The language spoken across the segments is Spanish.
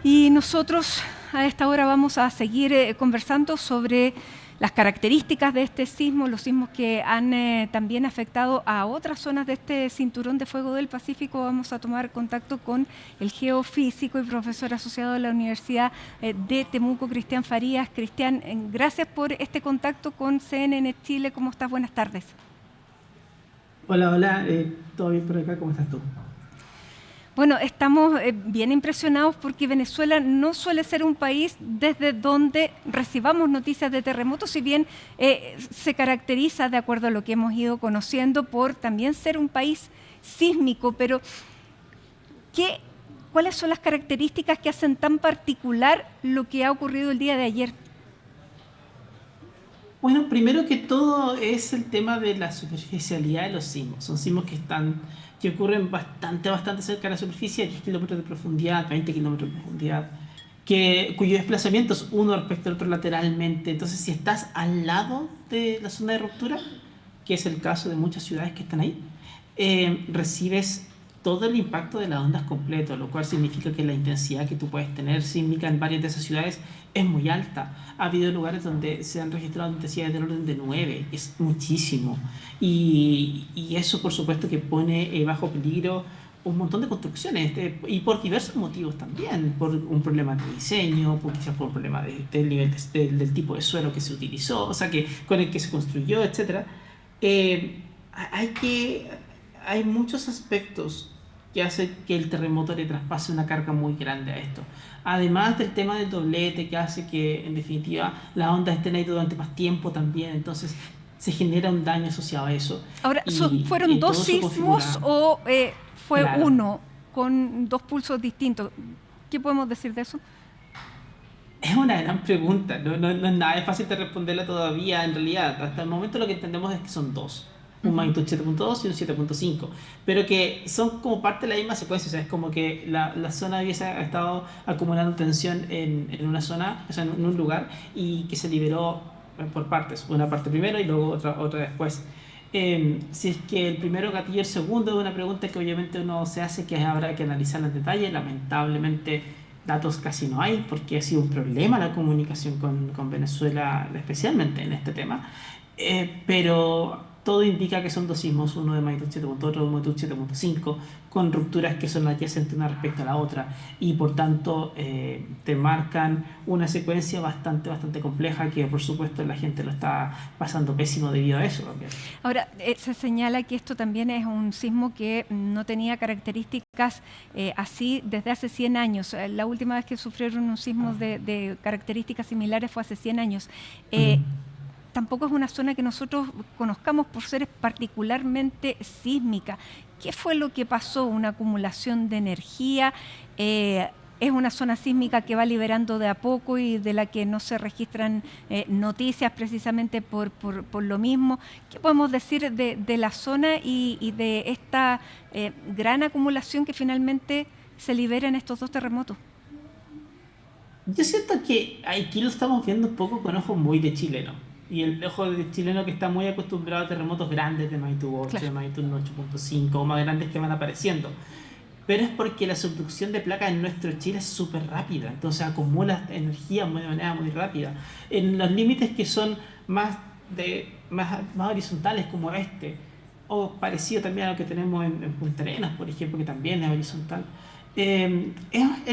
Y nosotros a esta hora vamos a seguir conversando sobre las características de este sismo, los sismos que han también afectado a otras zonas de este cinturón de fuego del Pacífico. Vamos a tomar contacto con el geofísico y profesor asociado de la Universidad de Temuco, Cristian Farías. Cristian, gracias por este contacto con CNN Chile. ¿Cómo estás? Buenas tardes. Hola, hola, ¿todo bien por acá? ¿Cómo estás tú? Bueno, estamos bien impresionados porque Venezuela no suele ser un país desde donde recibamos noticias de terremotos, si bien se caracteriza, de acuerdo a lo que hemos ido conociendo, por también ser un país sísmico. Pero, ¿cuáles son las características que hacen tan particular lo que ha ocurrido el día de ayer? Bueno, primero que todo es el tema de la superficialidad de los sismos. Son sismos que ocurren bastante cerca de la superficie, 10 kilómetros de profundidad, 20 kilómetros de profundidad, cuyo desplazamiento es uno respecto al otro lateralmente. Entonces, si estás al lado de la zona de ruptura, que es el caso de muchas ciudades que están ahí, recibes todo el impacto de las ondas completo, lo cual significa que la intensidad que tú puedes tener sísmica en varias de esas ciudades es muy alta. Ha habido lugares donde se han registrado intensidades del orden de 9, es muchísimo. Y eso, por supuesto, que pone bajo peligro un montón de construcciones, y por diversos motivos también, por un problema de diseño, quizás por un problema del nivel del tipo de suelo que se utilizó, o sea, con el que se construyó, etcétera. Hay hay muchos aspectos que hacen que el terremoto le traspase una carga muy grande a esto. Además del tema del doblete, que hace que en definitiva las ondas estén ahí durante más tiempo también, entonces se genera un daño asociado a eso. Ahora, ¿fueron Y dos todo eso sismos configura, o fue claro, uno con dos pulsos distintos? ¿Qué podemos decir de eso? es una gran pregunta, no es nada fácil de responderla todavía en realidad. Hasta el momento lo que entendemos es que son dos, un Ujú. magnitud 7.2 y un 7.5, pero que son como parte de la misma secuencia. O sea, es como que la zona hubiese estado acumulando tensión en una zona, o sea, en un lugar, y que se liberó por partes, una parte primero y luego otra después. Si es que el primero gatilla el segundo, es una pregunta que obviamente uno se hace, que habrá que analizarla en detalle. Lamentablemente datos casi no hay, porque ha sido un problema la comunicación con Venezuela, especialmente en este tema. Pero todo indica que son dos sismos, uno de magnitud 7.8, otro de magnitud 7.5, con rupturas que son adyacentes una respecto a la otra, y por tanto te marcan una secuencia bastante compleja, que por supuesto la gente lo está pasando pésimo debido a eso también. Ahora, se señala que esto también es un sismo que no tenía características así desde hace 100 años. La última vez que sufrieron un sismo de características similares fue hace 100 años. Mm. Tampoco es una zona que nosotros conozcamos por ser particularmente sísmica. ¿Qué fue lo que pasó? ¿Una acumulación de energía? ¿Es una zona sísmica que va liberando de a poco y de la que no se registran noticias precisamente por lo mismo? ¿Qué podemos decir de la zona y de esta gran acumulación que finalmente se libera en estos dos terremotos? Yo siento que aquí lo estamos viendo un poco con ojos muy de chileno. Y el ojo de chileno que está muy acostumbrado a terremotos grandes de magnitud 8, Claro. de magnitud 8.5 o más grandes que van apareciendo. Pero es porque la subducción de placas en nuestro Chile es súper rápida, entonces acumula energía de manera muy rápida. En los límites que son más horizontales como este, o parecido también a lo que tenemos en Punta Arenas, por ejemplo, que también es horizontal, el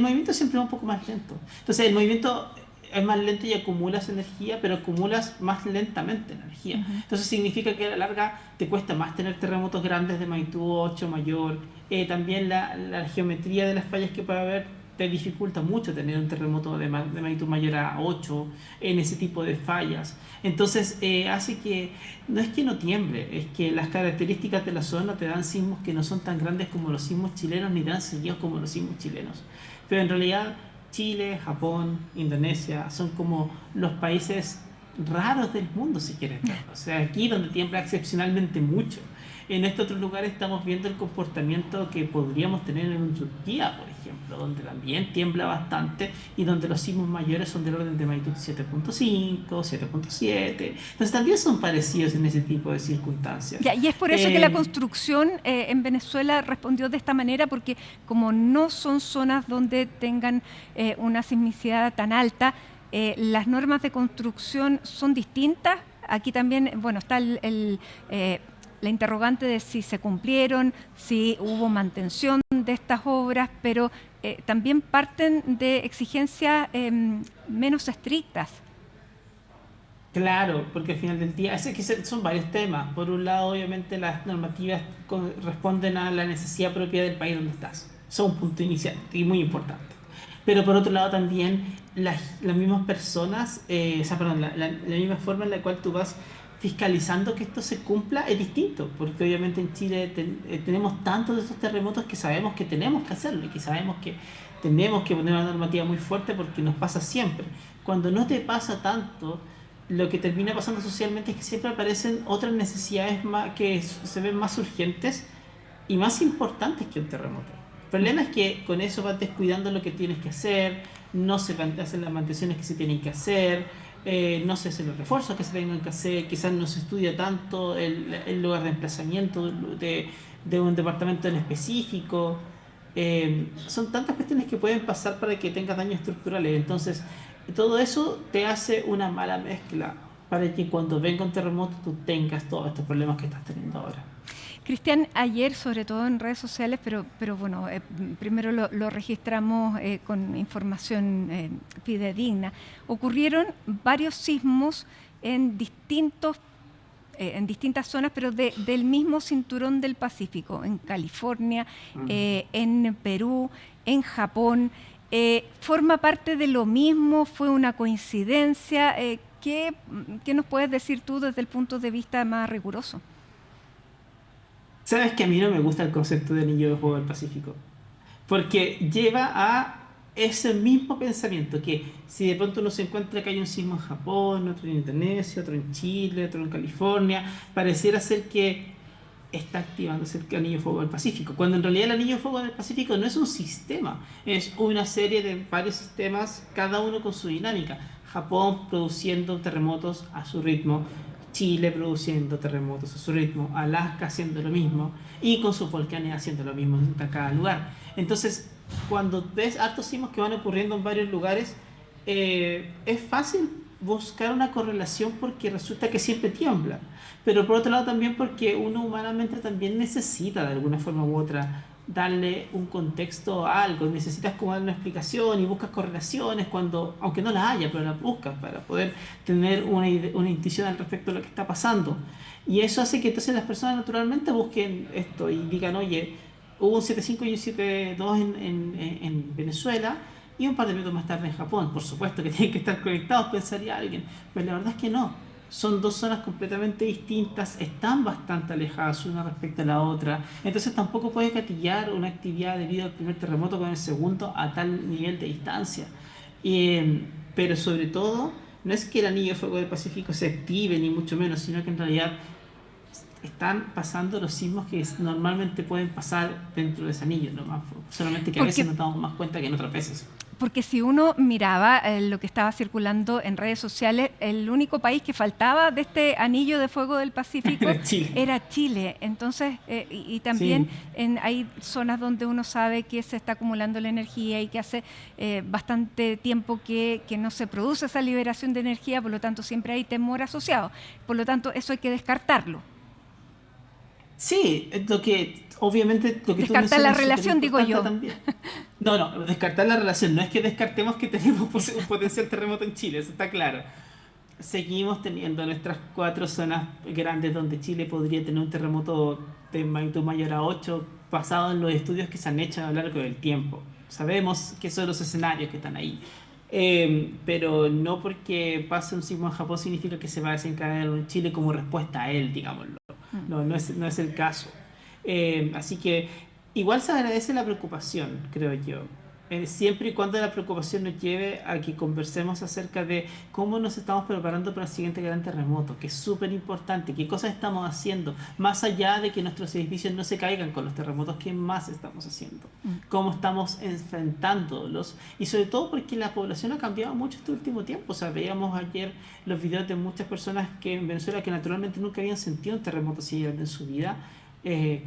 movimiento siempre es un poco más lento. Entonces el movimiento es más lento y acumulas energía, pero acumulas más lentamente energía. Ujú. Entonces significa que a la larga te cuesta más tener terremotos grandes de magnitud 8 mayor. También la geometría de las fallas que puede haber te dificulta mucho tener un terremoto de magnitud mayor a 8 en ese tipo de fallas. Entonces hace que no es que no tiemble, es que las características de la zona te dan sismos que no son tan grandes como los sismos chilenos ni tan seguidos como los sismos chilenos. Pero en realidad Chile, Japón, Indonesia son como los países raros del mundo, si quieres verlo. O sea, aquí donde tiembla excepcionalmente mucho. en estos otros lugares estamos viendo el comportamiento que podríamos tener en Turquía, por ejemplo, donde también tiembla bastante y donde los sismos mayores son del orden de magnitud 7.5, 7.7. Entonces también son parecidos en ese tipo de circunstancias. Ya, y es por eso que la construcción en Venezuela respondió de esta manera, porque como no son zonas donde tengan una sismicidad tan alta, las normas de construcción son distintas. Aquí también, bueno, está la interrogante de si se cumplieron, si hubo mantención de estas obras, pero también parten de exigencias menos estrictas. Claro, porque al final del día, es que son varios temas. Por un lado, obviamente, las normativas responden a la necesidad propia del país donde estás. Eso es un punto inicial y muy importante. Pero por otro lado, también las mismas personas, o sea, perdón, la misma forma en la cual tú vas fiscalizando que esto se cumpla es distinto, porque obviamente en Chile tenemos tantos de estos terremotos que sabemos que tenemos que hacerlo y que sabemos que tenemos que poner una normativa muy fuerte porque nos pasa siempre. Cuando no te pasa tanto, lo que termina pasando socialmente es que siempre aparecen otras necesidades más, que se ven más urgentes y más importantes que un terremoto. El problema es que con eso vas descuidando lo que tienes que hacer, no se hacen las mantenciones que se tienen que hacer, no se hacen los refuerzos que se tengan que hacer, quizás no se estudia tanto el lugar de emplazamiento de un departamento en específico. Son tantas cuestiones que pueden pasar para que tengas daños estructurales. Entonces, todo eso te hace una mala mezcla para que cuando venga un terremoto tú tengas todos estos problemas que estás teniendo ahora. Cristian, ayer, sobre todo en redes sociales, pero bueno, primero lo registramos con información fidedigna, ocurrieron varios sismos en distintas zonas, pero del mismo cinturón del Pacífico, en California, en Perú, en Japón. ¿Forma parte de lo mismo? ¿Fue una coincidencia? ¿Qué nos puedes decir tú desde el punto de vista más riguroso? Sabes que a mí no me gusta el concepto de anillo de fuego del Pacífico, porque lleva a ese mismo pensamiento, que si de pronto uno se encuentra que hay un sismo en Japón, otro en Indonesia, otro en Chile, otro en California, pareciera ser que está activándose el anillo de fuego del Pacífico, cuando en realidad el anillo de fuego del Pacífico no es un sistema, es una serie de varios sistemas, cada uno con su dinámica. Japón produciendo terremotos a su ritmo, Chile produciendo terremotos a su ritmo, Alaska haciendo lo mismo y con sus volcanes haciendo lo mismo en cada lugar. Entonces, cuando ves hartos sismos que van ocurriendo en varios lugares, es fácil buscar una correlación porque resulta que siempre tiembla. Pero por otro lado también porque uno humanamente también necesita de alguna forma u otra darle un contexto a algo, necesitas como darle una explicación y buscas correlaciones cuando, aunque no las haya, pero las buscas para poder tener una intuición al respecto de lo que está pasando. Y eso hace que entonces las personas naturalmente busquen esto y digan, oye, hubo un 7.5 y un 7.2 en Venezuela y un par de minutos más tarde en Japón. Por supuesto que tienen que estar conectados, pensaría alguien, pero la verdad es que no. Son dos zonas completamente distintas, están bastante alejadas una respecto a la otra, entonces tampoco puedes gatillar una actividad debido al primer terremoto con el segundo a tal nivel de distancia. Pero sobre todo, no es que el anillo de fuego del Pacífico se active, ni mucho menos, sino que en realidad están pasando los sismos que normalmente pueden pasar dentro de ese anillo, ¿no? Solamente que a veces Porque nos damos más cuenta que en otras veces. Porque si uno miraba lo que estaba circulando en redes sociales, el único país que faltaba de este anillo de fuego del Pacífico Era Chile. era Chile. Entonces, y también Sí. hay zonas donde uno sabe que se está acumulando la energía y que hace bastante tiempo que no se produce esa liberación de energía, por lo tanto siempre hay temor asociado. Por lo tanto, eso hay que descartarlo. Sí, es lo que obviamente lo que tú Descartar la mencionas es súper relación, digo importante yo. también. No, no, descartar la relación, no es que descartemos que tenemos un potencial terremoto en Chile, eso está claro. Seguimos teniendo nuestras cuatro zonas grandes donde Chile podría tener un terremoto de magnitud mayor a 8 basado en los estudios que se han hecho a lo largo del tiempo. Sabemos que son los escenarios que están ahí. Pero no porque pase un sismo en Japón significa que se va a desencadenar en Chile como respuesta a él, digámoslo. Mm. No, no es el caso. Así que igual se agradece la preocupación, creo yo. siempre y cuando la preocupación nos lleve a que conversemos acerca de cómo nos estamos preparando para el siguiente gran terremoto, que es súper importante, qué cosas estamos haciendo, más allá de que nuestros edificios no se caigan con los terremotos, qué más estamos haciendo, Mm. cómo estamos enfrentándolos, y sobre todo porque la población ha cambiado mucho este último tiempo. O sea, veíamos ayer los videos de muchas personas que en Venezuela que naturalmente nunca habían sentido un terremoto así grande en su vida. eh,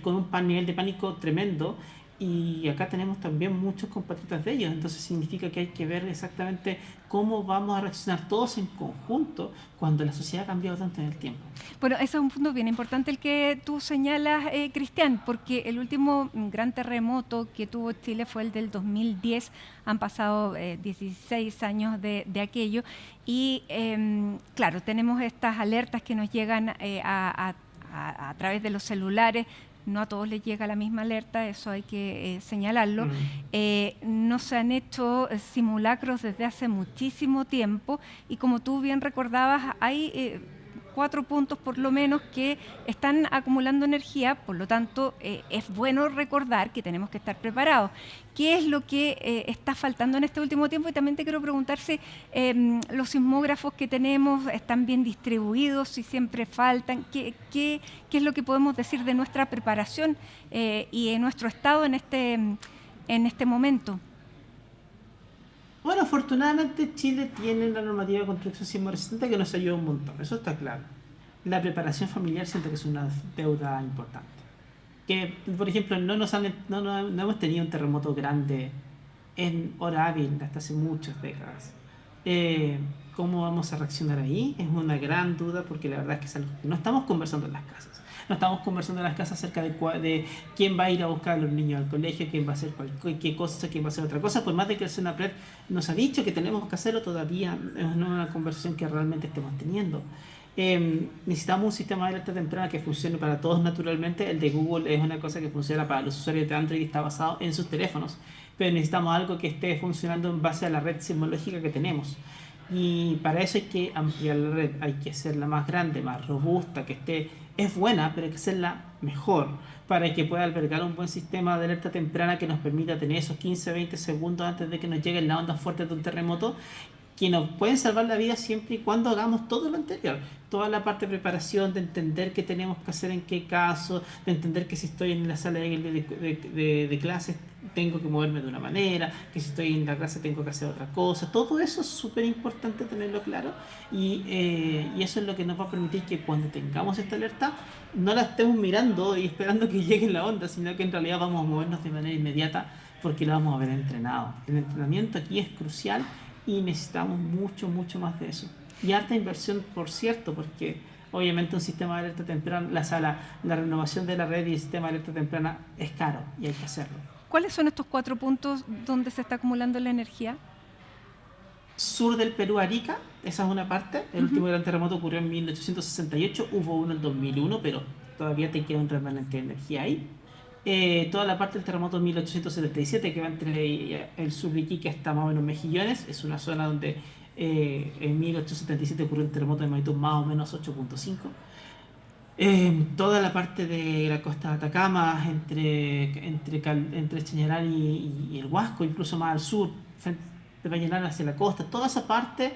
con un nivel de pánico tremendo, y acá tenemos también muchos compatriotas de ellos. Entonces significa que hay que ver exactamente cómo vamos a reaccionar todos en conjunto cuando la sociedad ha cambiado tanto en el tiempo. Bueno, ese es un punto bien importante el que tú señalas, Cristian, porque el último gran terremoto que tuvo Chile fue el del 2010. Han pasado 16 años de aquello y, claro, tenemos estas alertas que nos llegan a través de los celulares. No a todos les llega la misma alerta, eso hay que señalarlo. No se han hecho simulacros desde hace muchísimo tiempo y como tú bien recordabas, hay 4 puntos por lo menos que están acumulando energía, por lo tanto es bueno recordar que tenemos que estar preparados. ¿Qué es lo que está faltando en este último tiempo? Y también te quiero preguntar si los sismógrafos que tenemos están bien distribuidos, si siempre faltan, qué es lo que podemos decir de nuestra preparación y de nuestro estado en este momento. Bueno, afortunadamente Chile tiene la normativa de construcción sismo resistente que nos ayuda un montón, eso está claro. La preparación familiar siento que es una deuda importante. Que, por ejemplo, no hemos tenido un terremoto grande en hora hábil hasta hace muchas décadas. Eh, ¿Cómo vamos a reaccionar ahí? Es una gran duda, porque la verdad es que es algo que no estamos conversando en las casas. No estamos conversando en las casas acerca de quién va a ir a buscar a los niños al colegio, quién va a hacer qué cosa, quién va a hacer otra cosa. Por más de que el SENAPRED nos ha dicho que tenemos que hacerlo, todavía no es una conversación que realmente estemos teniendo. Necesitamos un sistema de alerta temprana que funcione para todos naturalmente. El de Google es una cosa que funciona para los usuarios de Android y está basado en sus teléfonos. Pero necesitamos algo que esté funcionando en base a la red sismológica que tenemos. Y para eso hay que ampliar la red, hay que hacerla más grande, más robusta, que esté, es buena, pero hay que hacerla mejor para que pueda albergar un buen sistema de alerta temprana que nos permita tener esos 15-20 segundos antes de que nos lleguen las ondas fuertes de un terremoto, que nos pueden salvar la vida siempre y cuando hagamos todo lo anterior. Toda la parte de preparación, de entender qué tenemos que hacer en qué caso, de entender que si estoy en la sala de clases tengo que moverme de una manera, que si estoy en la clase tengo que hacer otra cosa. Todo eso es súper importante tenerlo claro, y eso es lo que nos va a permitir que cuando tengamos esta alerta no la estemos mirando y esperando que llegue la onda, sino que en realidad vamos a movernos de manera inmediata porque lo vamos a ver entrenado. El entrenamiento aquí es crucial y necesitamos mucho, mucho más de eso. Y harta inversión, por cierto, porque obviamente un sistema de alerta temprana, la renovación de la red y el sistema de alerta temprana es caro y hay que hacerlo. ¿Cuáles son estos 4 puntos donde se está acumulando la energía? Sur del Perú, Arica, esa es una parte. El último gran terremoto ocurrió en 1868, hubo uno en 2001, pero todavía te queda un remanente de energía ahí. Toda la parte del terremoto de 1877, que va entre el sur de Iquique hasta más o menos Mejillones, es una zona donde en 1877 ocurrió un terremoto de magnitud más o menos 8.5. Toda la parte de la costa de Atacama, entre Chañaral y el Huasco, incluso más al sur, frente de Vallenar hacia la costa, toda esa parte,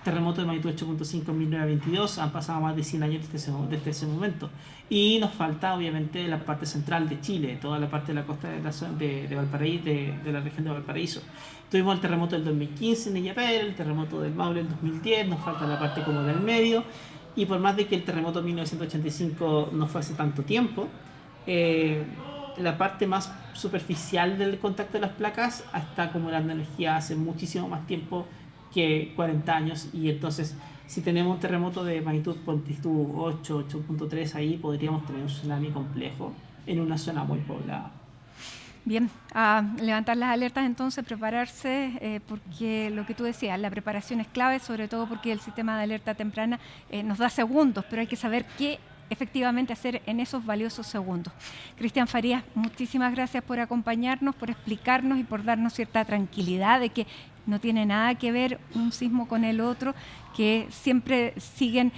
terremoto de magnitud 8.5 en 1922, han pasado más de 100 años desde ese momento. Y nos falta obviamente la parte central de Chile, toda la parte de la costa de Valparaíso, de la región de Valparaíso. Tuvimos el terremoto del 2015 en Illapel, el terremoto del Maule en 2010, nos falta la parte como del medio, y por más de que el terremoto de 1985 no fue hace tanto tiempo, la parte más superficial del contacto de las placas está acumulando energía hace muchísimo más tiempo que 40 años, y entonces si tenemos un terremoto de magnitud 8, 8.3 ahí, podríamos tener un tsunami complejo en una zona muy poblada. Bien, a levantar las alertas entonces, prepararse, porque lo que tú decías, la preparación es clave, sobre todo porque el sistema de alerta temprana nos da segundos, pero hay que saber qué efectivamente hacer en esos valiosos segundos. Cristian Farías, muchísimas gracias por acompañarnos, por explicarnos y por darnos cierta tranquilidad de que no tiene nada que ver un sismo con el otro, que siempre siguen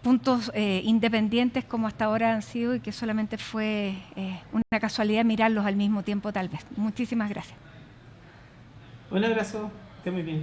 puntos independientes como hasta ahora han sido y que solamente fue una casualidad mirarlos al mismo tiempo tal vez. Muchísimas gracias. Un abrazo, esté muy bien.